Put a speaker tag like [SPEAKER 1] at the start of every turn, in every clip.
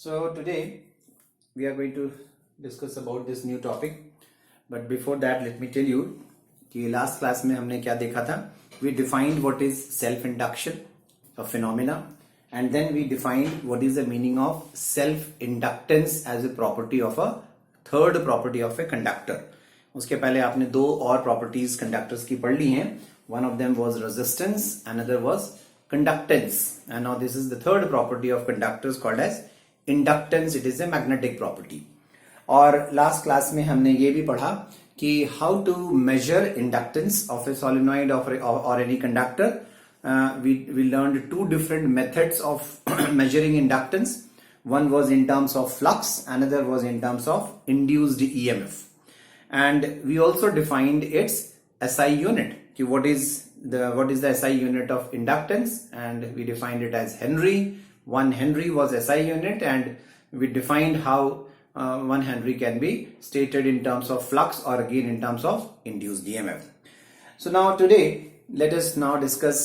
[SPEAKER 1] So today we are going to discuss about this new topic. But before that, let me tell you कि last class में हमने क्या देखा था. We defined what is self-induction, a phenomena, and then we defined what is the meaning of self-inductance as a property of a third property of a conductor. उसके पहले आपने दो और properties conductors की पढ़ ली हैं. One of them was resistance, another was conductance, and now this is the third property of conductors called as inductance. It is a magnetic property. और last class में हमने ये भी पढ़ा कि how to measure inductance of a solenoid और any conductor. we learned two different methods of measuring inductance. One was in terms of flux, another was in terms of induced EMF, and we also defined its SI unit. What is the SI unit of inductance, and we defined it as Henry. 1 Henry was SI unit, and we defined how 1 Henry can be stated in terms of flux or again in terms of induced EMF. So now today let us now discuss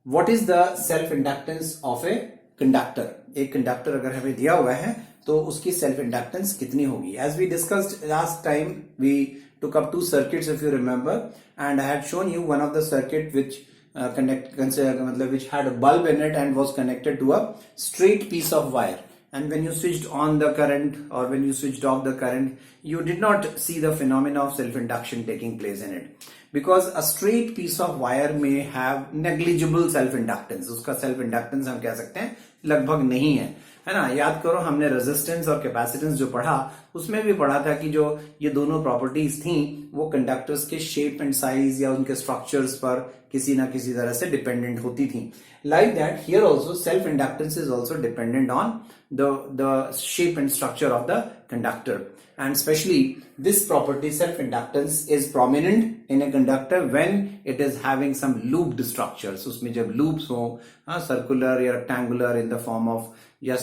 [SPEAKER 1] what is the self-inductance of a conductor. एक conductor अगर हमें दिया हुआ है तो उसकी self-inductance कितनी होगी. As we discussed last time, we took up two circuits if you remember, and I had shown you one of the circuit which which had a bulb in it and was connected to a straight piece of wire. And when you switched on the current or when you switched off the current, you did not see the phenomena of self-induction taking place in it, because a straight piece of wire may have negligible self-inductance. उसका self-inductance हम कह सकते हैं लगभग नहीं है ना. याद करो हमने रेजिस्टेंस और कैपेसिटेंस जो पढ़ा उसमें भी पढ़ा था कि जो ये दोनों प्रॉपर्टीज थी वो कंडक्टर्स के शेप एंड साइज या उनके स्ट्रक्चर्स पर किसी ना किसी तरह से डिपेंडेंट होती थी. Like that, here also self-inductance is also dependent on the shape and structure of the conductor, and especially this property self-inductance is prominent in a conductor when it is having some looped structures. उसमें जब loops हो, circular या rectangular in the form of या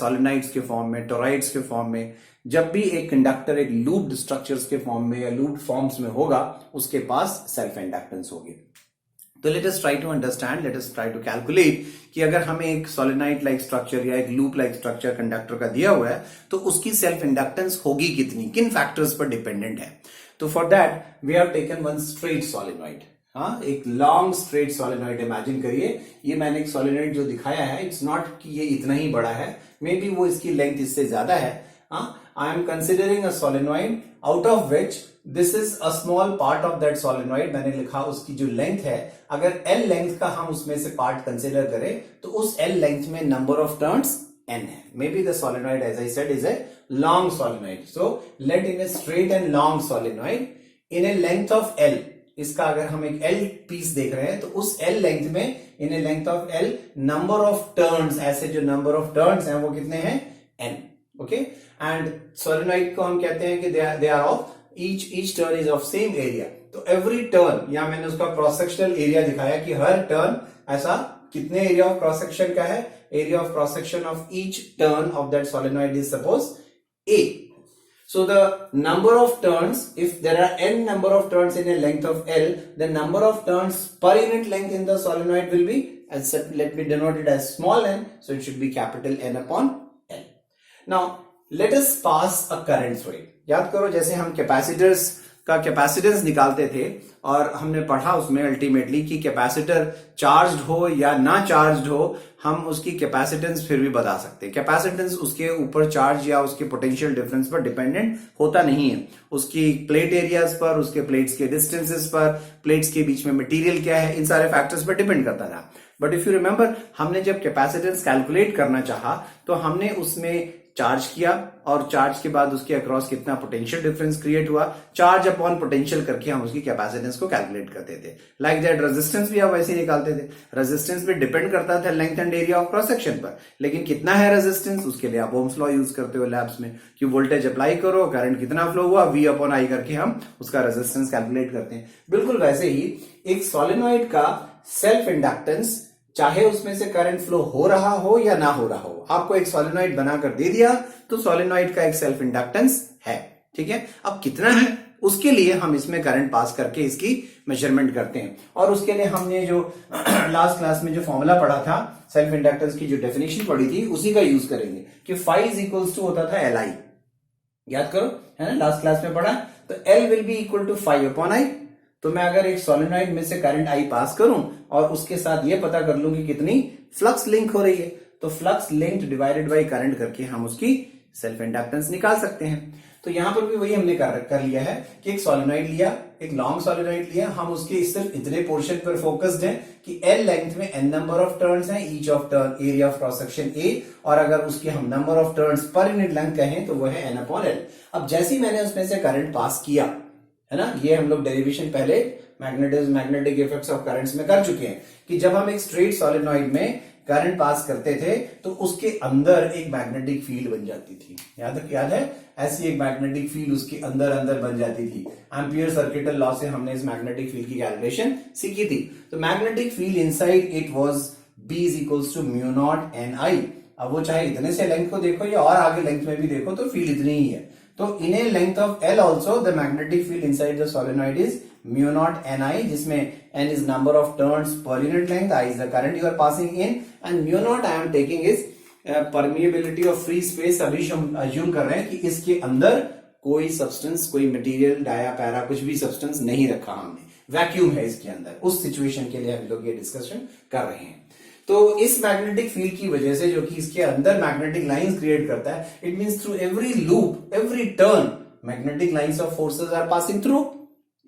[SPEAKER 1] solenoids के form में, toroids के form में, जब भी एक कंडक्टर एक looped structures के फॉर्म में या looped forms में होगा उसके पास self-inductance होगी. तो let us try to understand, let us try to calculate कि अगर हमें एक सोलेनॉइड लाइक स्ट्रक्चर या एक लूप लाइक स्ट्रक्चर कंडक्टर का दिया हुआ है तो उसकी सेल्फ इंडक्टेंस होगी कितनी, किन फैक्टर्स पर डिपेंडेंट है. तो for that we have taken one straight solenoid. एक लॉन्ग स्ट्रेट सोलेनॉइड इमेजिन करिए. ये मैंने एक सोलेनॉइड जो दिखाया है, इट्स नॉट कि ये इतना ही बड़ा है, मे बी वो इसकी लेंथ इससे ज्यादा है. I am considering a solenoid out of which this is a small part of that solenoid. मैंने लिखा उसकी जो लेंथ है, अगर L लेंथ का हम उसमें से पार्ट कंसिडर करें तो उस L लेंथ में नंबर ऑफ टर्न्स N है. Maybe the solenoid, as I said, is a long solenoid. So let in a straight and long solenoid in a length of L. इसका अगर हम एक L piece देख रहे हैं तो उस L लेंथ में in a length of L number of turns, ऐसे जो नंबर ऑफ टर्न्स हैं वो कितने हैं, N. ओके, एंड सोलेनॉइड को हम कहते हैं कि they are of each turn is of same area. तो एवरी टर्न, या मैंने उसका क्रॉस सेक्शनल एरिया दिखाया कि हर टर्न ऐसा कितने एरिया ऑफ क्रॉस सेक्शन का है. Area of cross section of each turn off that solenoid is suppose A. So the number of turns, if there are n number of turns in a length of L, the number of turns per unit length in the solenoid will be, as let me denote it as small n, so it should be capital N upon L. Now let us pass a current through it. याद करो जैसे हम capacitors का capacitance निकालते थे और हमने पढ़ा उसमें अल्टीमेटली कि कैपेसिटर चार्ज्ड हो या ना चार्ज्ड हो, हम उसकी कैपेसिटेंस फिर भी बता सकते हैं. कैपेसिटेंस उसके ऊपर चार्ज या उसके पोटेंशियल डिफरेंस पर डिपेंडेंट होता नहीं है, उसकी प्लेट एरियाज पर, उसके प्लेट्स के डिस्टेंसेस पर, प्लेट्स के बीच में मटेरियल क्या है, इन सारे फैक्टर्स पर डिपेंड करता था. बट इफ यू रिमेंबर, हमने जब कैपेसिटेंस कैलकुलेट करना चाहा तो हमने उसमें चार्ज किया और चार्ज के बाद उसके अक्रॉस कितना पोटेंशियल डिफरेंस क्रिएट हुआ, चार्ज अपॉन पोटेंशियल करके हम उसकी कैपेसिटेंस को कैलकुलेट करते थे. लाइक दैट रेजिस्टेंस भी हम वैसे ही निकालते थे. रेजिस्टेंस भी डिपेंड करता था length and area of cross section पर, लेकिन कितना है रेजिस्टेंस उसके लिए आप ओम्स लॉ यूज करते हो लैब्स में कि वोल्टेज अप्लाई करो, करंट कितना फ्लो हुआ, V अपॉन I करके हम उसका रेजिस्टेंस कैलकुलेट करते हैं. बिल्कुल वैसे ही एक सोलेनॉइड का सेल्फ इंडक्टेंस, चाहे उसमें से करंट फ्लो हो रहा हो या ना हो रहा हो, आपको एक सोलेनॉइड बनाकर दे दिया तो सोलेनॉइड का एक सेल्फ इंडक्टेंस है. ठीक है, अब कितना है उसके लिए हम इसमें करंट पास करके इसकी मेजरमेंट करते हैं। और उसके लिए हमने जो लास्ट क्लास में जो फॉर्मूला पढ़ा था सेल्फ इंडक्टेंस की जो डेफिनेशन पढ़ी थी उसी का यूज करेंगे कि phi इज इक्वल्स टू होता था Li, याद करो, है ना, लास्ट क्लास में पढ़ा। तो L will be equal to phi upon I। तो मैं अगर एक सोलेनॉइड में से करंट I पास करूं और उसके साथ ये पता कर लूं कि कितनी फ्लक्स लिंक हो रही है, तो flux linked divided by current करके हम उसकी सेल्फ इंडक्टेंस निकाल सकते हैं। तो यहां पर भी वही हमने कर लिया है कि एक सोलेनॉइड लिया, एक लॉन्ग सोलेनॉइड लिया, हम उसके सिर्फ इतने पोर्शन पर फोकस्ड हैं कि L लेंथ में n नंबर ऑफ टर्न्स हैं, each of turn area of cross section A, और अगर उसके हम number of turns per unit length कहें तो वो है n अपॉन L। अब जैसे ही मैंने उसमें से करंट पास किया, है ना, ये हम लोग डेरिवेशन पहले मैग्नेटिक इफेक्ट्स ऑफ करंट्स में कर चुके हैं कि जब हम एक स्ट्रेट सोलेनॉइड में करंट पास करते थे तो उसके अंदर एक मैग्नेटिक फील्ड बन जाती थी, याद है, ऐसी एक मैग्नेटिक फील्ड उसके अंदर बन जाती थी। एम्पियर सर्किटल लॉ से हमने इस मैग्नेटिक फील्ड की कैलकुलेशन सीखी थी। तो magnetic field inside it was B is equals to mu naught NI। अब वो चाहे इतने से लेंथ को देखो या और आगे लेंथ में भी देखो तो फील्ड इतनी ही है। तो in a length of L also the magnetic field inside the solenoid is mu naught NI, जिसमें N is number of turns per unit length, I is the current you are passing in, and mu naught I am taking is permeability of free space। अभी हम assume कर रहे हैं कि इसके अंदर कोई सब्सटेंस, कोई मटेरियल, डाया, पैरा, कुछ भी सब्सटेंस नहीं रखा हमने, वैक्यूम है इसके अंदर। उस सिचुएशन के लिए हम लोग ये डिस्कशन कर रहे हैं। तो इस मैग्नेटिक फील्ड की वजह से जो कि इसके अंदर मैग्नेटिक लाइंस क्रिएट करता है, it means through every loop, every turn magnetic lines of forces are passing through.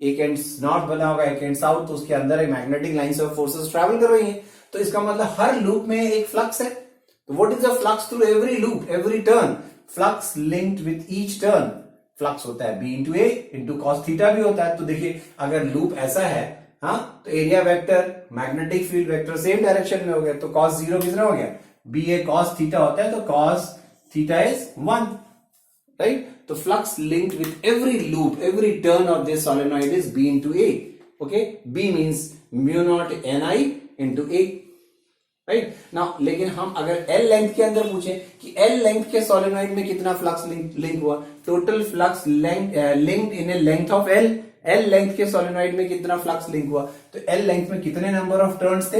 [SPEAKER 1] एक एंड नॉर्थ बना होगा, एक एंड साउथ, तो उसके अंदर एक magnetic lines of forces travel कर रही हैं। तो इसका मतलब हर लूप में एक फ्लक्स है। तो what is the flux through every loop, every turn? Flux linked with each turn. Flux होता है B into A into cos theta भी होता है। तो देखिए अगर लूप ऐसा है, हाँ, तो area vector, magnetic field vector same direction में हो गया। तो कॉस जीरो कितना हो गया? BA कॉस थीटा होता है, तो कॉस थीटा इज 1, राइट? तो flux linked with every loop, every turn off this solenoid is B into A। Okay, B means mu naught NI into A, right now. लेकिन हम अगर L length के अंदर पूछे कि L लेंथ के solenoid में कितना फ्लक्स लिंक हुआ, total flux linked in a length of L length के सोलेनॉइड में कितना फ्लक्स लिंक हुआ, तो L लेंथ में कितने नंबर ऑफ टर्न्स थे?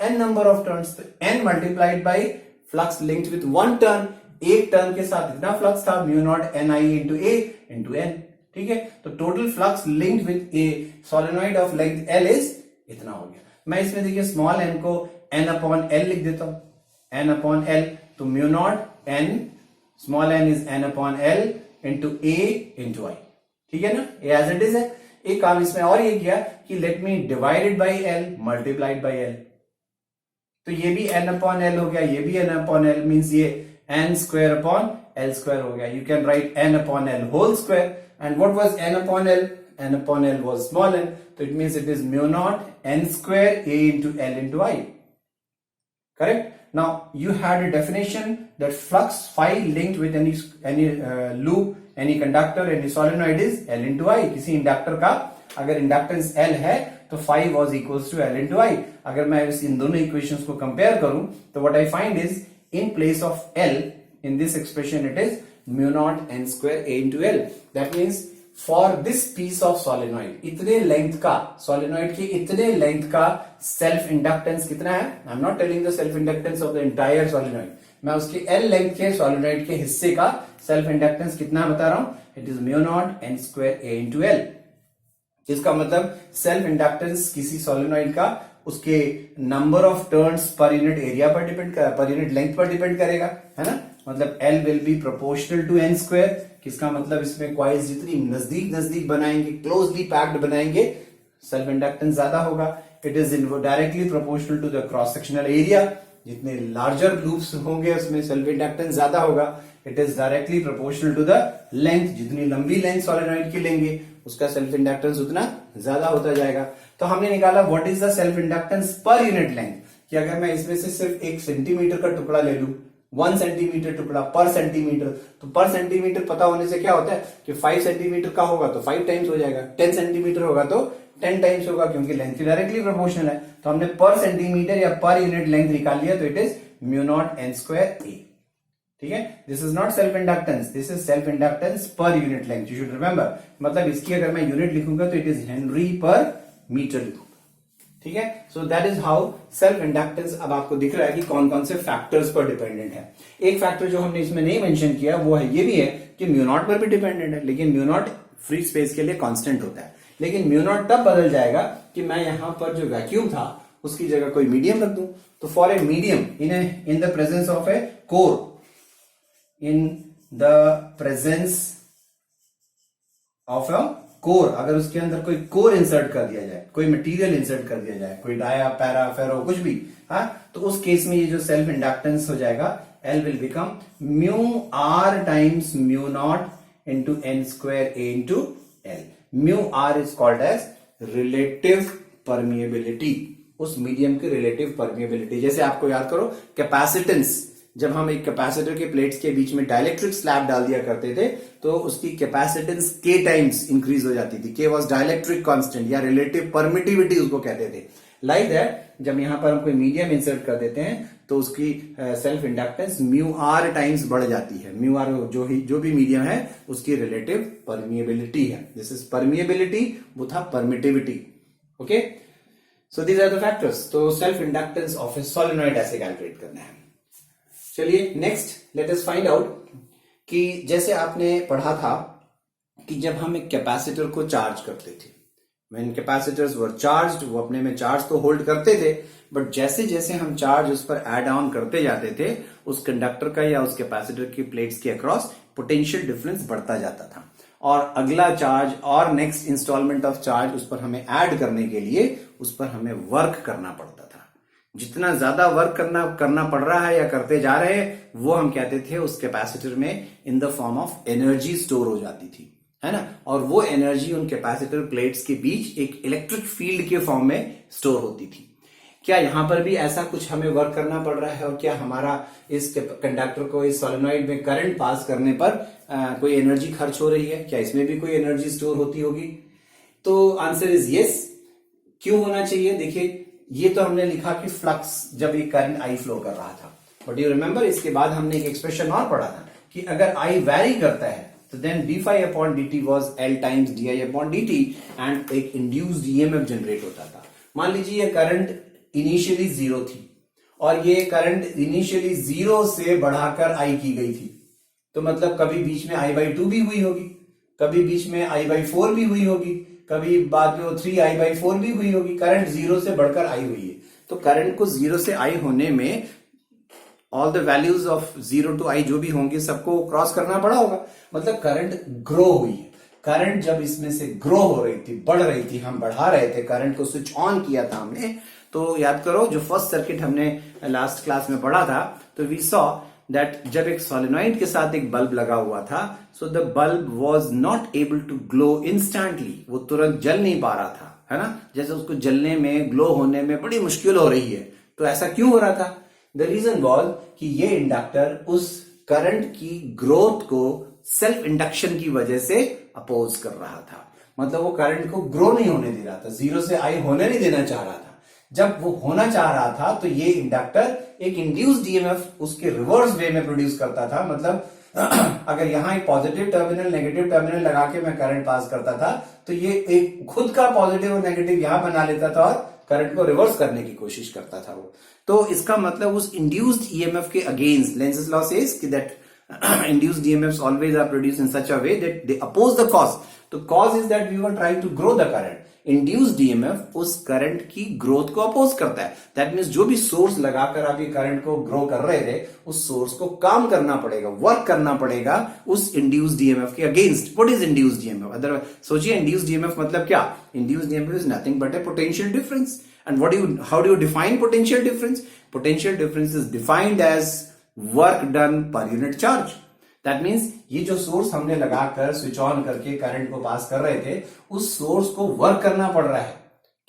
[SPEAKER 1] N number of turns. तो N multiplied by flux linked with 1 turn, एक टर्न के साथ इतना फ्लक्स था, mu naught NI into A into N, ठीक है। तो total flux linked with A solenoid of length L is इतना हो गया। मैं इसमें देखिए स्मॉल n को N अपॉन L लिख देता हूं, N अपॉन L, तो mu naught N, small n is N upon L into A into I, ठीक है ना, ये एज इट इज है। एक काम इसमें और ये किया कि let me divided by L multiplied by L, तो ये भी n अपॉन L हो गया, ये भी n अपॉन L, मींस ये n square upon L square हो गया। You can write n upon L whole square, and what was n upon L? n upon L was small n, so it means it is mu naught n square A into L into I. Correct? Now you had a definition that flux phi linked with any loop, any conductor, any solenoid is L into I. किसी inductor का अगर inductance L है तो phi was equals to L into I. अगर मैं इन दोनों equations को compare करूं तो what I find is in place of L in this expression it is mu naught n square A into L. That means for this piece of solenoid, इतने length का solenoid के इतने length का self inductance कितना है? I am not telling the self inductance of the entire solenoid, मैं उसके L length के सोलेनॉइड के हिस्से का सेल्फ इंडक्टेंस कितना बता रहा हूं। It is mu not n square A into L। इसका मतलब सेल्फ इंडक्टेंस किसी सोलेनॉइड का उसके number of turns per unit area पर डिपेंड कर, पर यूनिट लेंथ पर डिपेंड करेगा, है ना। मतलब L will be proportional to n square. किसका मतलब इसमें कॉइल्स जितनी नजदीक बनाएंगे, क्लोजली पैक्ड बनाएंगे, सेल्फ इंडक्टेंस ज्यादा होगा। It is directly proportional to the cross sectional area, जितने लार्जर लूप्स होंगे उसमें सेल्फ इंडक्टेंस ज्यादा होगा। It is directly proportional to the length, जितनी लंबी लेंथ सोलेनॉइड की लेंगे उसका सेल्फ इंडक्टेंस उतना ज्यादा होता जाएगा। तो हमने निकाला what is the self inductance per unit length, कि अगर मैं इसमें से सिर्फ 1 सेंटीमीटर का टुकड़ा ले लूं, 1 सेंटीमीटर टुकड़ा पर सेंटीमीटर, तो पर सेंटीमीटर पता होने से क्या होता है कि 5 सेंटीमीटर का होगा तो 5 टाइम्स हो जाएगा, 10 सेंटीमीटर होगा तो 10 टाइम्स होगा, क्योंकि लेंथ डायरेक्टली प्रोपोर्शनल है। तो हमने पर सेंटीमीटर या पर यूनिट लेंथ निकाल लिया, तो it is mu not n square A, ठीक है, this is not self inductance, this is self inductance per unit length, you should remember. मतलब इसकी अगर मैं यूनिट लिखूंगा तो इट इज हेनरी पर मीटर लिखूंगा, ठीक है। So that is how self inductance. अब आपको दिख रहा है कि कौन कौन से फैक्टर्स पर डिपेंडेंट है। एक फैक्टर जो हमने इसमें नहीं मेंशन किया वो है, ये भी है कि म्यू नॉट पर भी डिपेंडेंट है, लेकिन म्यू नॉट फ्री स्पेस के लिए कांस्टेंट होता है, लेकिन म्यू नॉट तब बदल जाएगा कि मैं यहां पर जो वैक्यूम था उसकी जगह कोई मीडियम रख दूं। तो for a medium in the presence of A core, in the presence of a core, अगर उसके अंदर कोई कोर इंसर्ट कर दिया जाए, कोई मटेरियल इंसर्ट कर दिया जाए, कोई डाया पैरा फेरो कुछ भी, हाँ, तो उस केस में ये जो सेल्फ इंडक्टेंस हो जाएगा, L will become mu R times mu naught into N square A into L. Mu R is called as relative permeability, उस मीडियम की रिलेटिव परमिएबिलिटी। जैसे आपको याद करो कैपेसिटेंस, जब हम एक कैपेसिटर के प्लेट्स के बीच में डाइलेक्ट्रिक स्लैब डाल दिया करते थे तो उसकी कैपेसिटेंस के टाइम्स इंक्रीज हो जाती थी। के वॉज डाइलेक्ट्रिक कांस्टेंट या रिलेटिव परमिटिविटी उसको कहते थे। लाइक दैट जब यहां पर हम कोई मीडियम इंसर्ट कर देते हैं तो उसकी self inductance mu R times बढ़ जाती है। म्यू आर जो भी मीडियम है उसकी रिलेटिव परमिएबिलिटी है। दिस इज परमिएबिलिटी, वो था permittivity. Okay, so these are the factors. तो self inductance of a solenoid ऐसे कैलकुलेट करना है। चलिए next let us find out कि जैसे आपने पढ़ा था कि जब हम एक कैपेसिटर को चार्ज करते थे, व्हेन कैपेसिटर्स वर चार्ज्ड, वो अपने में चार्ज तो होल्ड करते थे, बट जैसे जैसे हम चार्ज उस पर ऐड ऑन करते जाते थे, उस कंडक्टर का या उस कैपेसिटर की प्लेट्स के अक्रॉस पोटेंशियल डिफरेंस बढ़ता जाता था, और अगला चार्ज और नेक्स्ट इंस्टॉलमेंट ऑफ चार्ज उस पर हमें ऐड करने के लिए उस पर हमें वर्क करना पड़ता था। जितना ज्यादा वर्क करना पड़ रहा है या करते जा रहे हैं, वो हम कहते थे उस कैपेसिटर में इन the form of energy store हो जाती थी, है ना। और वो एनर्जी उन कैपेसिटर प्लेट्स के बीच एक इलेक्ट्रिक फील्ड के फॉर्म में स्टोर होती थी। क्या यहां पर भी ऐसा कुछ हमें वर्क करना पड़ रहा है, और क्या हमारा इस कंडक्टर को इस सोलेनॉइड में करंट पास करने पर कोई एनर्जी खर्च हो रही है? क्या इसमें भी कोई एनर्जी स्टोर होती होगी? तो आंसर इज यस। क्यों होना चाहिए? देखिए, ये तो हमने लिखा कि फ्लक्स जब एक करंट आई फ्लो कर रहा था, बट यू रिमेंबर इसके बाद हमने एक एक्सप्रेशन और पढ़ा था कि अगर आई वेरी करता है तो then D phi upon D T was L times D I upon D T, and एक इंड्यूस्ड ईएमएफ जनरेट होता था। मान लीजिए ये करंट इनिशियली जीरो थी और ये करंट इनिशियली जीरो से बढ़ाकर आई की गई थी, तो मतलब कभी बीच में आई बाई 2 भी हुई होगी, कभी बीच में आई बाई 4 भी हुई होगी, कभी बाद में 3 आई बाई 4 भी हुई होगी। करंट जीरो से बढ़कर आई हुई है, तो करंट को जीरो से आई होने में all the values of 0 to I जो भी होंगे सबको क्रॉस करना पड़ा होगा, मतलब करंट ग्रो हुई है। करंट जब इसमें से ग्रो हो रही थी, बढ़ रही थी, हम बढ़ा रहे थे, करंट को स्विच ऑन किया था हमने, तो याद करो जो फर्स्ट सर्किट हमने लास्ट क्लास में पढ़ा था, तो वी सॉ दैट जब एक सोलेनॉइड के साथ एक बल्ब लगा हुआ था, so the bulb was not able to glow instantly, वो तुरंत जल नहीं पा रहा था, है ना। जैसे उसको जलने में, ग्लो होने में बड़ी मुश्किल हो रही है। तो ऐसा क्यों हो रहा था? द रीजन वॉज कि ये इंडक्टर उस करंट की ग्रोथ को सेल्फ इंडक्शन की वजह से अपोज कर रहा था, मतलब वो करंट को ग्रो नहीं होने दे रहा था, जीरो से आई होने नहीं देना चाह रहा था। जब वो होना चाह रहा था तो ये इंडक्टर एक इंड्यूस्ड ईएमएफ उसके रिवर्स वे में प्रोड्यूस करता था। मतलब अगर यहां एक पॉजिटिव टर्मिनल, नेगेटिव टर्मिनल लगा के मैं करंट पास करता था, तो ये एक खुद का पॉजिटिव और नेगेटिव यहां बना लेता था और करंट को रिवर्स करने की कोशिश करता था वो। तो इसका मतलब उस इंड्यूस्ड ईएमएफ के अगेंस्ट लेंज़es लॉ सेज कि that induced EMFs always are produced in such a way that they oppose the cause. तो cause is that we were trying to grow the current. Induced EMF उस current की growth को oppose करता है। That means जो भी source लगाकर आप ये करंट को ग्रो कर रहे थे, उस सोर्स को काम करना पड़ेगा, वर्क करना पड़ेगा उस इंड्यूस्ड ईएमएफ के against. What is induced EMF? Other सोचिए, इंड्यूस्ड ईएमएफ मतलब क्या? Induced EMF is nothing but A potential difference. And how do you define potential difference? Potential difference is defined as work done per unit charge. That means ये जो source हमने लगाकर switch on करके current को पास कर रहे थे, उस सोर्स को वर्क करना पड़ रहा है।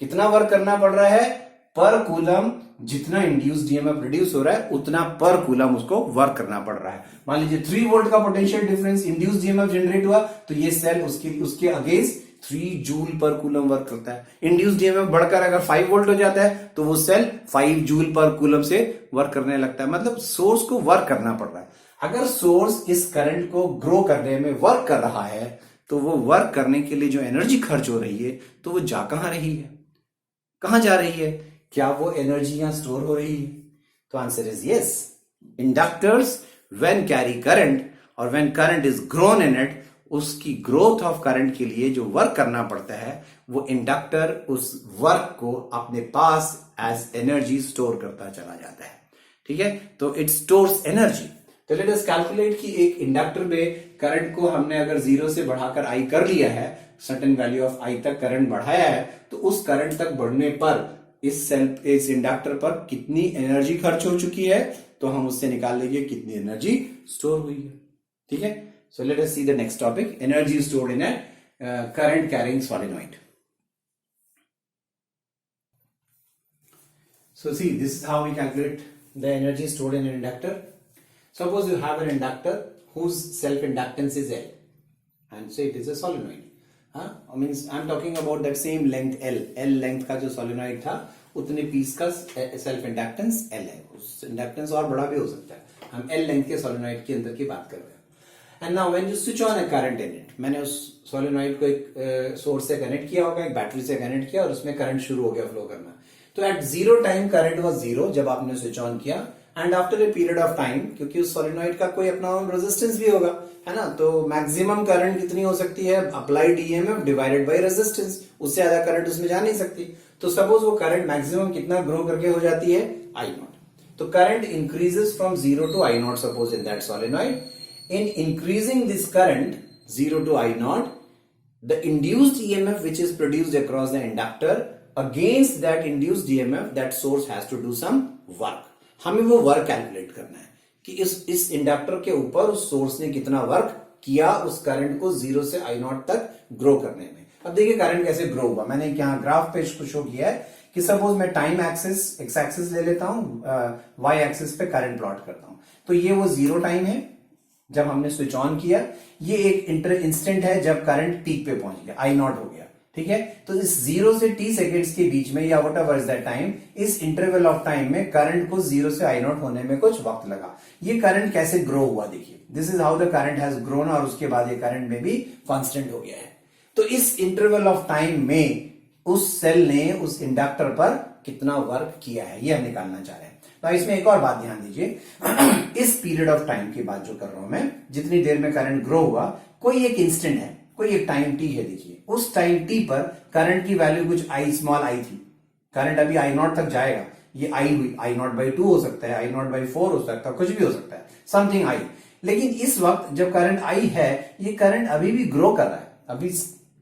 [SPEAKER 1] कितना वर्क करना पड़ रहा है? पर कूलम जितना इंड्यूस्ड ईएमएफ प्रोड्यूस हो रहा है उतना पर कूलम उसको वर्क करना पड़ रहा है। मान लीजिए 3 वोल्ट का potential difference induced EMF generate हुआ, तो ये सेल उसके अगेंस्ट 3 जूल पर कूलम वर्क करता है। इंड्यूस्ड ईएमएफ बढ़कर अगर 5 वोल्ट हो जाता है तो वो सेल 5 जूल पर कूलम से वर्क करने लगता है। मतलब सोर्स को वर्क करना पड़ रहा है। अगर सोर्स इस करंट को ग्रो करने में वर्क कर रहा है तो वो वर्क करने के लिए जो एनर्जी खर्च हो रही है तो वो जा कहां रही है, कहां जा रही है? क्या वो एनर्जी यहां स्टोर हो रही है? तो answer is yes. Inductors when carry current और when current is grown in it, उसकी ग्रोथ ऑफ करंट के लिए जो वर्क करना पड़ता है वो इंडक्टर उस वर्क को अपने पास एज एनर्जी स्टोर करता चला जाता है. ठीक है, तो इट स्टोर्स एनर्जी. तो लेट अस कैलकुलेट कि एक इंडक्टर में करंट को हमने अगर 0 से बढ़ाकर आई कर लिया है, सर्टेन वैल्यू ऑफ आई तक करंट बढ़ाया है, तो उस करंट तक बढ़ने पर इस इंडक्टर पर कितनी एनर्जी खर्च हो चुकी है, तो हम उससे निकाल लेंगे कितनी एनर्जी स्टोर हुई है. ठीक है, so let us see the next topic, energy stored in A current carrying solenoid. So see, this is how we calculate the energy stored in an inductor. Suppose you have an inductor whose self-inductance is L, and say it is a solenoid. Means I'm talking about that same length L. L length का जो solenoid था, उतने piece का self-inductance L है. उस inductance और बड़ा भी हो सकता है. हम L length के solenoid के अंदर की बात कर रहे हैं. And now when you switch on a current in it, मैंने उस solenoid को एक source से connect किया होगा, एक बैटरी से connect किया और उसमें current शुरू हो गया flow करना. तो एट 0 टाइम करंट वाज 0 जब आपने स्विच ऑन किया, and after a period of time, क्योंकि उस सोलेनॉइड का कोई अपना रेजिस्टेंस भी होगा, है ना, तो मैक्सिमम करंट कितनी हो सकती है? Applied EMF divided by resistance. उससे ज्यादा करंट उसमें जा नहीं सकती. तो सपोज वो करंट मैक्सिमम कितना ग्रो करके हो जाती है? I naught. तो current increases from 0 to I naught suppose in that solenoid. In increasing this current 0 to I naught, the induced EMF which is produced across the inductor, against that induced EMF, that source has to do some work. हमें वो work calculate करना है कि इस inductor के ऊपर उस source ने कितना वर्क किया उस करंट को 0 से आई नॉट तक ग्रो करने में. अब देखिए करंट कैसे ग्रो हुआ. मैंने यहाँ ग्राफ पे इसको शो किया है कि सपोज मैं टाइम एक्सिस एक्स एक्सिस ले लेता हूँ, वाई एक्सिस पे करंट प्लॉट करता हूँ. तो ये वो 0 टाइम है जब हमने स्विच ऑन किया. ये एक इंस्टेंट है जब करंट पीक पे पहुंच गया, आई नॉट हो गया. ठीक है, तो इस 0 से t सेकेंड्स के बीच में या what ever is that time, इस इंटरवल ऑफ टाइम में करंट को 0 से आई नॉट होने में कुछ वक्त लगा. ये करंट कैसे ग्रो हुआ देखिए. This is how the current has grown, और उसके बाद ये करंट में भी कांस्टेंट हो गया है. तो इस इंटरवल ऑफ टाइम में उस सेल ने उस इंडक्टर पर कितना वर्क किया है, ये हम निकालना चाह रहे हैं. तो इसमें एक और बात ध्यान दीजिए. इस पीरियड ऑफ टाइम की बात जो कर रहा हूं मैं, जितनी देर में करंट ग्रो हुआ, कोई एक इंस्टेंट है, कोई एक टाइम टी है. देखिए उस टाइम टी पर करंट की वैल्यू कुछ आई स्मॉल आई थी. करंट अभी आई नॉट तक जाएगा, ये आई हुई, आई नॉट बाई 2 हो सकता है, आई नॉट बाई 4 हो सकता है, कुछ भी हो सकता है, समथिंग आई. लेकिन इस वक्त जब करंट आई है, ये करंट अभी भी ग्रो कर रहा है, अभी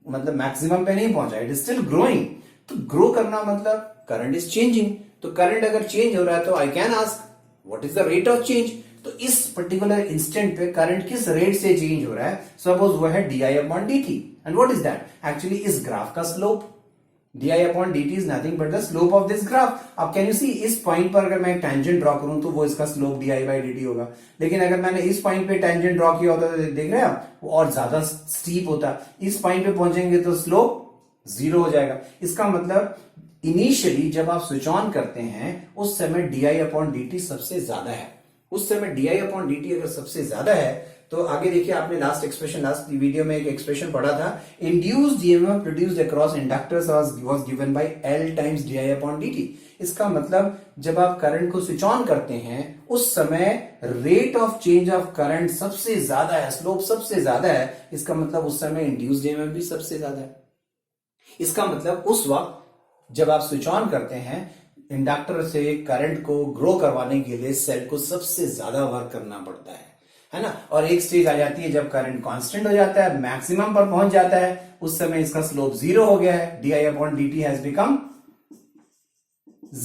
[SPEAKER 1] मतलब मैक्सिमम पे नहीं पहुंचा, इट इज स्टिल ग्रोइंग. तो ग्रो करना मतलब करंट इज चेंजिंग. तो करंट अगर चेंज हो रहा है तो I can ask what is the rate of change. तो इस पर्टिकुलर इंस्टेंट पे करंट किस रेट से चेंज हो रहा है? सपोज वो है D I upon D T. And what is that? Actually इस ग्राफ का slope. D I upon D T is nothing but the slope of this graph. अब कैन यू सी, इस पॉइंट पर अगर मैं एक टेंजेंट ड्रॉ करूं तो वो इसका slope D I by D T होगा. लेकिन अगर मैंने इस पॉइंट पे टेंजेंट ड्रॉ किया होता तो देख रहे हैं आप, वो और ज्यादा स्टीप होता. इस पॉइंट पे पहुंचेंगे तो स्लोप 0 हो जाएगा. इसका मतलब इनिशियली जब आप स्विच ऑन करते हैं उस समय D I upon D T सबसे ज्यादा है. उस समय D I upon D T अगर सबसे ज्यादा है तो आगे देखिए, आपने लास्ट एक्सप्रेशन, लास्ट वीडियो में एक एक्सप्रेशन पढ़ा था, induced EMF produced across inductors was given by L times D I upon D T. इसका मतलब जब आप करंट को स्विच ऑन करते हैं उस समय rate of change of current सबसे ज्यादा है, स्लोप सबसे ज्यादा है. इसका मतलब उस समय इंड्यूस्ड ईएमएफ भी सबसे ज्यादा है. इसका मतलब उस वक्त जब आप स्विच ऑन करते हैं, इंडक्टर से करंट को ग्रो करवाने के लिए सेल को सबसे ज्यादा वर्क करना पड़ता है ना. और एक स्टेज आ जाती है जब करंट कांस्टेंट हो जाता है, मैक्सिमम पर पहुंच जाता है, उस समय इसका स्लोप 0 हो गया है, D I upon D T has become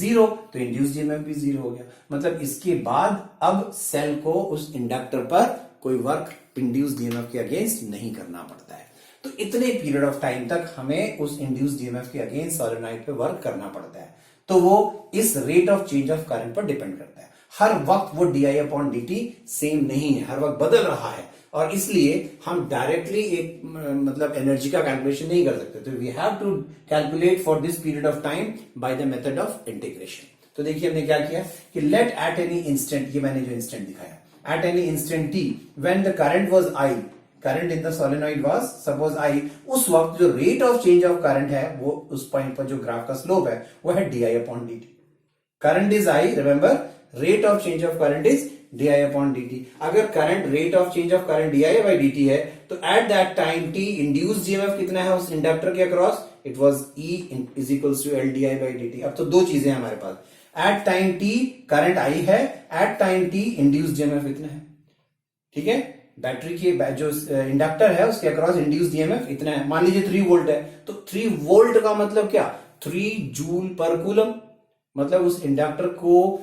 [SPEAKER 1] 0. तो इंड्यूस्ड ईएमएफ भी 0 हो गया. मतलब इसके बाद अब सेल को उस इंडक्टर पर कोई वर्क इंड्यूस्ड ईएमएफ के अगेंस्ट नहीं करना पड़ता है. तो इतने पीरियड ऑफ टाइम तक हमें उस इंड्यूस्ड ईएमएफ के अगेंस्ट सोलेनॉइड पे वर्क करना पड़ता है. तो वो इस rate of change of current पर डिपेंड करता है. हर वक्त वो D I upon D T same नहीं है, हर वक्त बदल रहा है, और इसलिए हम डायरेक्टली एक मतलब एनर्जी का कैलकुलेशन नहीं कर सकते. तो we have to calculate for this period of time by the method of integration. तो देखिए हमने क्या किया कि लेट एट एनी इंस्टेंट, ये मैंने जो इंस्टेंट दिखाया, at any instant T when the current was I, current in the solenoid was suppose I, उस वक्त जो rate of change of current है वो उस पॉइंट पर जो ग्राफ का स्लोप है वो है D I upon D T. Current is I, remember rate of change of current is D I upon D T. अगर current rate of change of current D I by D T है तो at that time T induce EMF कितना है उस inductor के across, it was E is equals to L D I by D T. अब तो दो चीजें हैं हमारे पास, eight time T current I है, एट टाइम टी इंड्यूस जीएमएफ इतना है. ठीक है, बैटरी की जो इंडक्टर है उसके अक्रॉस इंड्यूस जीएमएफ इतना है. मान लीजिए 3 वोल्ट है तो 3 वोल्ट का मतलब क्या, 3 जूल पर कूलम. मतलब उस इंडक्टर को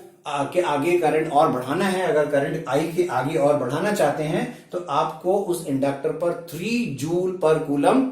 [SPEAKER 1] के आगे करंट और बढ़ाना है. अगर करंट आई के आगे और बढ़ाना चाहते हैं तो आपको उस इंडक्टर पर 3 जूल पर कूलम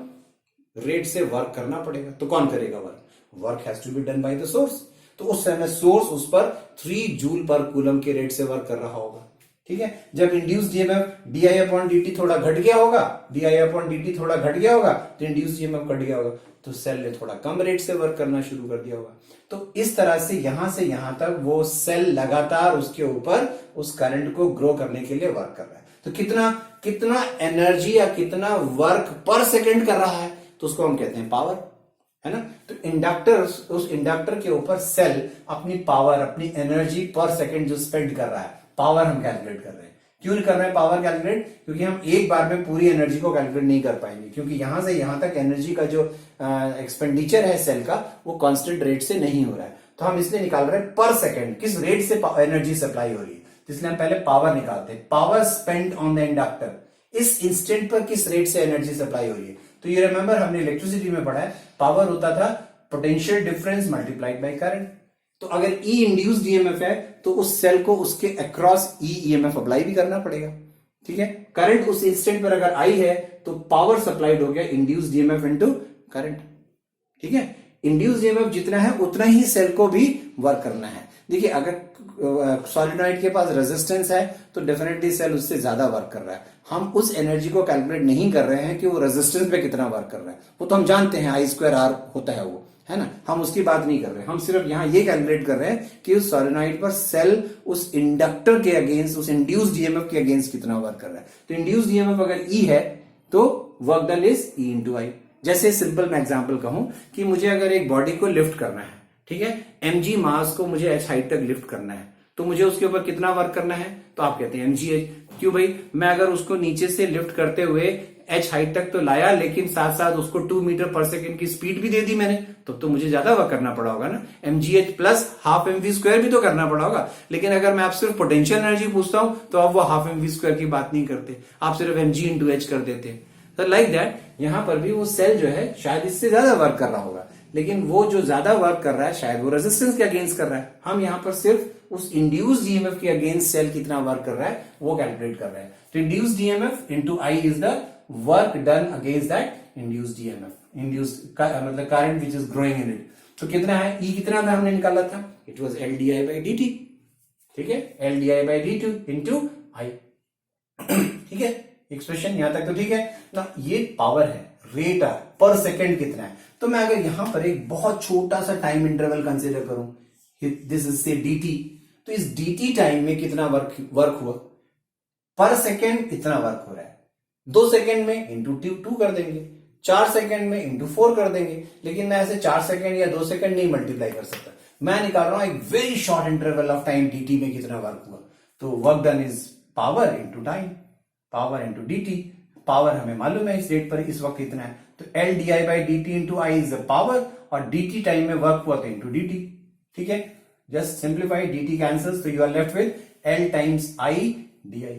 [SPEAKER 1] रेट से वर्क करना पड़ेगा. तो कौन करेगा work, work has to be done by the source. तो उस समय सोर्स उस पर 3 जूल पर कूलम के रेट से वर्क कर रहा होगा. ठीक है, जब induce EMF D I upon D T थोड़ा घट गया होगा, D I upon D T थोड़ा घट गया होगा तो इंड्यूस जीएमएफ घट गया होगा, तो सेल ने थोड़ा कम रेट से वर्क करना शुरू कर दिया होगा. तो इस तरह से यहां तक वो सेल लगातार उसके ऊपर उस करंट को ग्रो करने के लिए वर्क कर रहा है. तो कितना एनर्जी या कितना वर्क पर सेकेंड कर रहा है तो उसको हम कहते हैं पावर, है ना. तो इंडक्टर, उस इंडक्टर के ऊपर सेल अपनी पावर, अपनी एनर्जी पर सेकेंड जो स्पेंड कर रहा है, पावर हम कैलकुलेट कर रहे हैं. क्यों कर रहे हैं पावर कैलकुलेट, क्योंकि हम एक बार में पूरी एनर्जी को कैलकुलेट नहीं कर पाएंगे, क्योंकि यहां से यहां तक एनर्जी का जो एक्सपेंडिचर है सेल का वो कांस्टेंट रेट से नहीं हो रहा है. तो हम इसलिए निकाल रहे हैं पर सेकेंड किस रेट से एनर्जी सप्लाई हो रही है. तो इसलिए हम पहले पावर निकालते हैं. Power spend on the inductor, इस इंस्टेंट पर किस रेट से एनर्जी सप्लाई हो रही है. तो ये रिमेंबर हमने इलेक्ट्रिसिटी में पढ़ा है, पावर होता था potential difference multiplied by current. तो अगर ई इंड्यूस्ड ईएमएफ है तो उस सेल को उसके अक्रॉस ई ईएमएफ अप्लाई भी करना पड़ेगा. ठीक है, करंट उस इंस्टेंट पर अगर आई है तो पावर सप्लाइड हो गया इंड्यूस्ड ईएमएफ इनटू करंट. ठीक है, इंड्यूस्ड ईएमएफ जितना है उतना ही सेल को भी वर्क करना है. देखिए अगर सॉलिनॉइड के पास रेजिस्टेंस है तो डेफिनेटली सेल उससे ज्यादा वर्क कर रहा है. हम उस एनर्जी को कैलकुलेट नहीं कर रहे हैं कि वो रेजिस्टेंस पे कितना वर्क कर रहा है, वो तो हम जानते हैं आई स्क्वायर आर होता है वो, है ना. हम उसकी बात नहीं कर रहे हैं, हम सिर्फ यहां ये कैलकुलेट कर रहे हैं कि उस सॉलिनॉइड पर सेल उस इंडक्टर के अगेंस्ट, उस इंड्यूस्ड ईएमएफ के अगेंस्ट कितना वर्क कर रहा है. तो इंड्यूस्ड ईएमएफ अगर ई है तो work done is E into I. जैसे सिंपल मैं एग्जांपल कहूं कि मुझे अगर एक बॉडी को लिफ्ट करना है, ठीक है, mg मास को मुझे h हाइट तक लिफ्ट करना है तो मुझे उसके ऊपर कितना वर्क करना है, तो आप कहते हैं mgh. क्यों भाई, मैं अगर उसको नीचे से लिफ्ट करते हुए h हाइट तक तो लाया लेकिन साथ साथ उसको 2 मीटर पर सेकेंड की स्पीड भी दे दी मैंने, तो मुझे ज्यादा वर्क करना पड़ा होगा ना. mgh plus half mv square भी तो करना पड़ा होगा. लेकिन अगर मैं आपसे सिर्फ पोटेंशियल एनर्जी पूछता हूं तो आप वो हाफ mv स्क्वायर की बात नहीं करते, आप सिर्फ mg इंटू h कर देते हैं. तो लाइक दैट यहां पर भी वो सेल जो है शायद इससे ज्यादा वर्क कर रहा होगा, लेकिन वो जो ज्यादा वर्क कर रहा है शायद वो रेजिस्टेंस के अगेंस्ट कर रहा है. हम यहां पर सिर्फ उस इंड्यूस्ड ईएमएफ के अगेंस्ट सेल कितना वर्क कर रहा है वो कैलकुलेट कर रहे हैं. तो induced EMF into I is the work done against that induced EMF, induced मतलब current which is growing in it. तो कितना है, ई कितना था हमने निकाला था, it was L D I by D T. ठीक है, L D I by D two into I. ठीक है, एक्सप्रेशन यहां तक तो ठीक है ना. ये पावर है, रेट है, पर सेकेंड कितना है. तो मैं अगर यहां पर एक बहुत छोटा सा टाइम इंटरवल कंसीडर करूं, दिस इज से dt, तो इस dt टाइम में कितना वर्क हुआ पर सेकेंड, इतना वर्क हो रहा है. 2 सेकेंड में इंटू 2 कर देंगे, 4 सेकेंड में इंटू 4 कर देंगे. लेकिन मैं ऐसे 4 सेकेंड या 2 सेकेंड नहीं मल्टीप्लाई कर सकता. मैं निकाल रहा हूं एक very short interval of time dt में कितना वर्क हुआ. तो work done is power into time, power into dt. Power हमें मालूम है इस रेट पर इस वक्त कितना है, तो L D I by D T into I is the power, और डी टी टाइम में वर्क हुआ तो इंटू डी टी. ठीक है, just simplify, D T cancels, so you are left with L times I D I.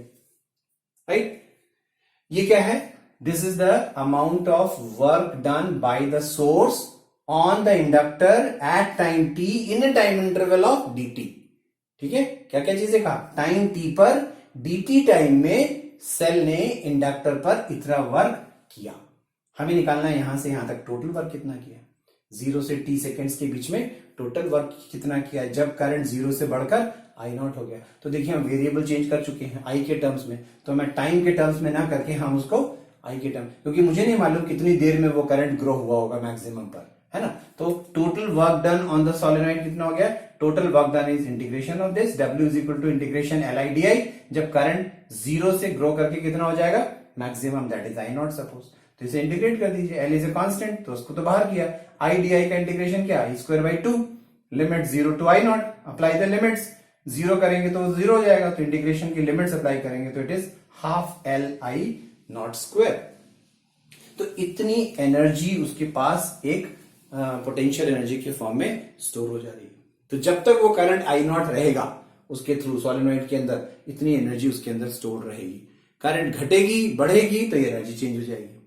[SPEAKER 1] Right, ये क्या है, this is the amount of work done by the source on the inductor at time T in a time interval of D T. ठीक है, क्या क्या चीजें कहा, time T पर डी टी टाइम में सेल ने इंडक्टर पर इतना वर्क किया. हमें निकालना है यहां से यहां तक टोटल वर्क कितना किया, 0 से t सेकेंड्स के बीच में टोटल वर्क कितना किया जब करंट 0 से बढ़कर आई नॉट हो गया. तो देखिए हम वेरिएबल चेंज कर चुके हैं आई के टर्म्स में, तो मैं टाइम के टर्म्स में ना करके हम उसको आई के टर्म, क्योंकि मुझे नहीं मालूम कितनी देर में वो करंट ग्रो हुआ होगा मैक्सिमम पर, है ना। तो total work done on the solenoid कितना हो गया, total work done is integration of this W is equal to integration LI/DI। जब करंट 0 से ग्रो करके कितना हो जाएगा, maximum, that is I0 suppose. तो इसे इंटीग्रेट कर दीजिए, L इज ए कांस्टेंट तो उसको तो बाहर किया, I/DI का इंटीग्रेशन क्या, I²/2, limit 0 to I0, apply the limits, 0 करेंगे तो 0 हो जाएगा, तो इंटीग्रेशन की लिमिट्स अप्लाई करेंगे तो इट इज हाफ LI02। तो इतनी एनर्जी उसके पास एक पोटेंशियल एनर्जी के फॉर्म में स्टोर हो जा रही है। तो जब तक वो करंट I0 रहेगा उसके थ्रू सोलेनॉइड के अंदर, इतनी एनर्जी उसके अंदर स्टोर रहेगी। करंट घटेगी बढ़ेगी तो ये एनर्जी चेंज हो जाएगी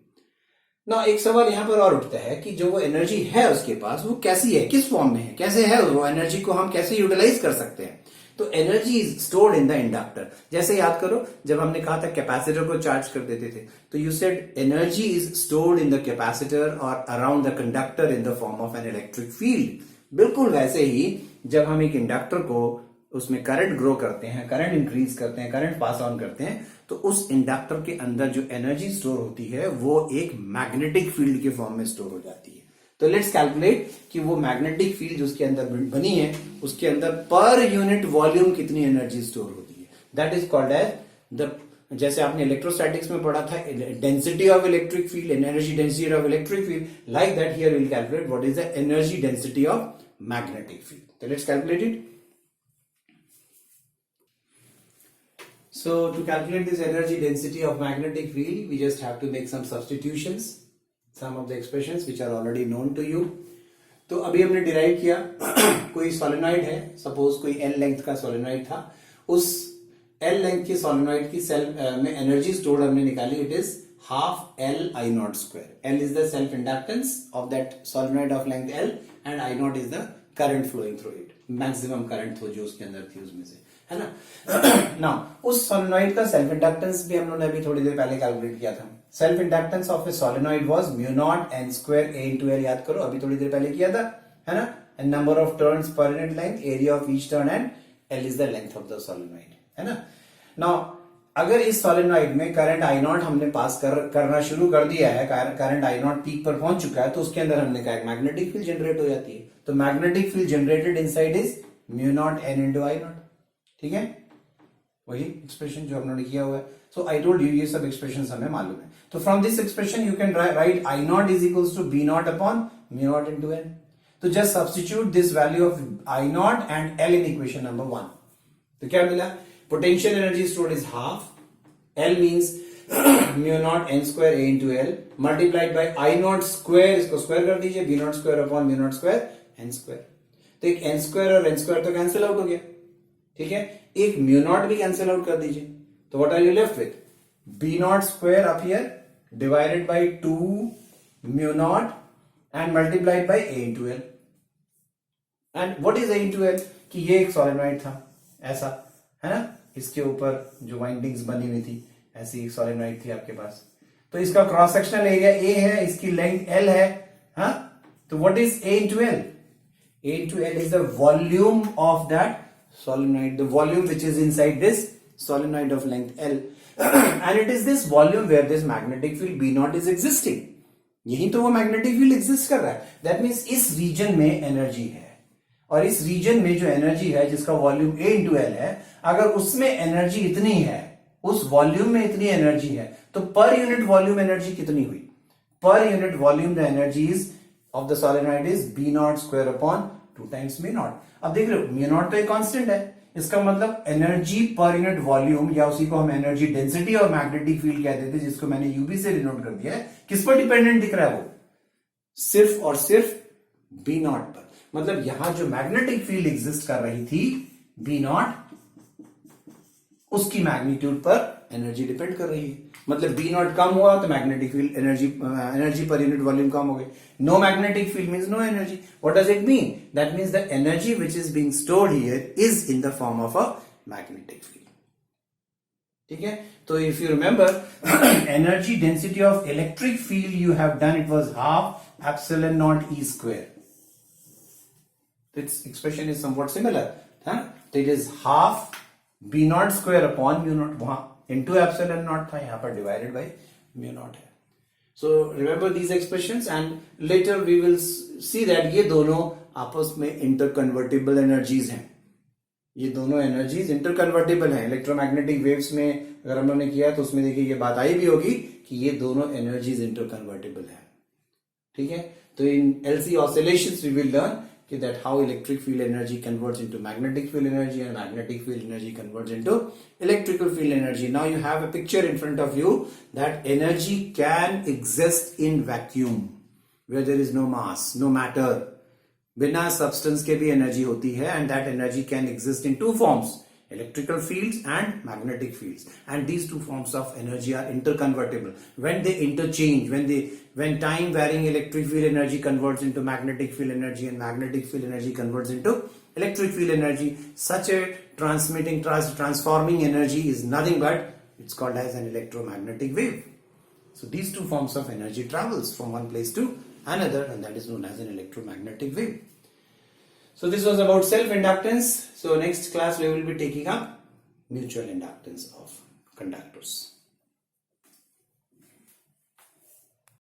[SPEAKER 1] ना। एक सवाल यहां पर और उठता है कि जो वो एनर्जी है उसके पास वो कैसी है, किस फॉर्म में है, कैसे है वो एनर्जी को हम कैसे यूटिलाइज कर सकते हैं। तो energy is stored in the inductor. जैसे याद करो जब हमने कहा था कैपेसिटर को चार्ज कर देते थे, तो you said energy is stored in the capacitor और around the conductor in the form of an electric field. बिल्कुल वैसे ही जब हम एक इंडक्टर को उसमें करंट ग्रो करते हैं, करंट इंक्रीज करते हैं, करंट पास ऑन करते हैं, तो उस इंडक्टर के अंदर जो एनर्जी स्टोर होती है वो एक मैग्नेटिक फील्ड के फॉर्म में स्टोर हो जाती है। तो लेट्स कैलकुलेट कि वो मैग्नेटिक फील्ड जो उसके अंदर बनी है उसके अंदर पर यूनिट वॉल्यूम कितनी एनर्जी स्टोर होती है। That is called as the, जैसे आपने इलेक्ट्रोस्टैटिक्स में पढ़ा था density of electric field, energy density of electric field, like that here will calculate what is the energy density of magnetic field. तो let's calculate it. So to calculate this energy density of magnetic field, we just have to make some substitutions, some of the expressions which are already known to you. तो अभी हमने derive किया कोई solenoid है, suppose कोई L length का solenoid था, उस L लेंथ के सोलेनॉइड की सेल में एनर्जी स्टोर्ड हमने निकाली, it is half LI02। L is the self inductance of that solenoid of length L and I0 is the current flowing through it, maximum current थी जो उसके अंदर थी उसमें से, है ना। नाउ उस सोलेनॉइड का सेल्फ इंडक्टेंस भी हम लोगों ने अभी थोड़ी देर पहले कैलकुलेट किया था। Self inductance of a solenoid was μ0 n² A into L, याद करो अभी थोड़ी देर पहले किया था, है ना। And number of turns per unit length, area of each turn and L is the length of the solenoid, है ना। नाउ अगर इस सोलेनॉइड में करंट I0 हमने पास करना शुरू कर दिया है, करंट I0 पीक पर पहुंच चुका है, तो उसके अंदर हमने कहा मैग्नेटिक फील्ड जनरेट हो जाती है। तो magnetic field generated inside is μ0 n into I0, ठीक है, वही एक्सप्रेशन जो हमने किया हुआ है। सो आई टोल्ड यू ये सब एक्सप्रेशन हमें मालूम है। तो from this expression you can write I0 is equals to B0 upon μ0 into N। तो just substitute this value of I0 and L in equation number 1। तो क्या मिला, potential energy stored is half, L means μ0 n² A into L multiplied by I0 square, इसको square कर दीजिए, B0 square upon μ0 square n²। तो एक n² और n² तो कैंसिल आउट हो गया, ठीक है, एक μ0 भी कैंसिल आउट कर दीजिए, तो what are you left with, B0 square up here divided by 2 μ0 and multiplied by A into L। And what is A into L, कि ये एक सोलेनॉइड था ऐसा, है ना, इसके ऊपर जो वाइंडिंग्स बनी हुई थी, ऐसी एक सोलेनॉइड थी आपके पास, तो इसका क्रॉस सेक्शनल एरिया A है, इसकी लेंथ L है, हाँ। तो what is A into L, A into L is the volume of that solenoid, the volume which is inside this solenoid of length L and it is this volume where this magnetic field B0 is existing। यही तो वो magnetic field exist कर रहा है। That means इस reason में energy है, और इस रीजन में जो एनर्जी है जिसका वॉल्यूम A into L है, अगर उसमें एनर्जी इतनी है, उस वॉल्यूम में इतनी एनर्जी है, तो पर यूनिट वॉल्यूम एनर्जी कितनी हुई, पर unit volume the energy is of the solenoid is B0 square upon 2 times μ0। अब देख रहे हो μ0 तो एक कांस्टेंट है, इसका मतलब एनर्जी पर यूनिट वॉल्यूम, या उसी को हम एनर्जी डेंसिटी और मैग्नेटिक फील्ड कहते थे, जिसको मैंने यूबी से डिनोट कर दिया है, किस पर डिपेंडेंट दिख रहा है वो, सिर्फ और सिर्फ B0 पर। मतलब यहां जो मैग्नेटिक फील्ड एग्जिस्ट कर रही थी B0, उसकी मैग्नीट्यूड पर एनर्जी डिपेंड कर रही है। मतलब B0 कम हुआ तो magnetic field energy per unit volume कम हो गई। No magnetic field means no energy. What does it mean, that means the energy which is being stored here is in the form of a magnetic field, ठीक है। तो if you remember energy density of electric field you have done, it was half epsilon naught E square. This expression is somewhat similar, huh? So it is half B0 square upon μ0, वहां into epsilon not था, यहां पर divided by μ0 है। So remember these expressions and later we will see that ये दोनों आपस में interconvertible energies हैं. ये दोनों एनर्जीज इंटरकन्वर्टेबल हैं. इलेक्ट्रोमैग्नेटिक वेव्स में अगर हम लोगों ने किया तो उसमें देखिए ये बात आई भी होगी कि ये दोनों एनर्जीज इंटरकन्वर्टेबल हैं. ठीक है. तो in LC oscillations we will learn कि that how electric field energy converts into magnetic field energy and magnetic field energy converts into electrical field energy. Now you have a picture in front of you that energy can exist in vacuum where there is no mass, no matter. बिना substance के भी energy होती है and that energy can exist in two forms, electrical fields and magnetic fields, and these two forms of energy are interconvertible. When they interchange, when time varying electric field energy converts into magnetic field energy and magnetic field energy converts into electric field energy, such a transforming energy is nothing but it's called as an electromagnetic wave. So these two forms of energy travels from one place to another, and that is known as an electromagnetic wave. So this was about self-inductance. So next class we will be taking up mutual inductance of conductors.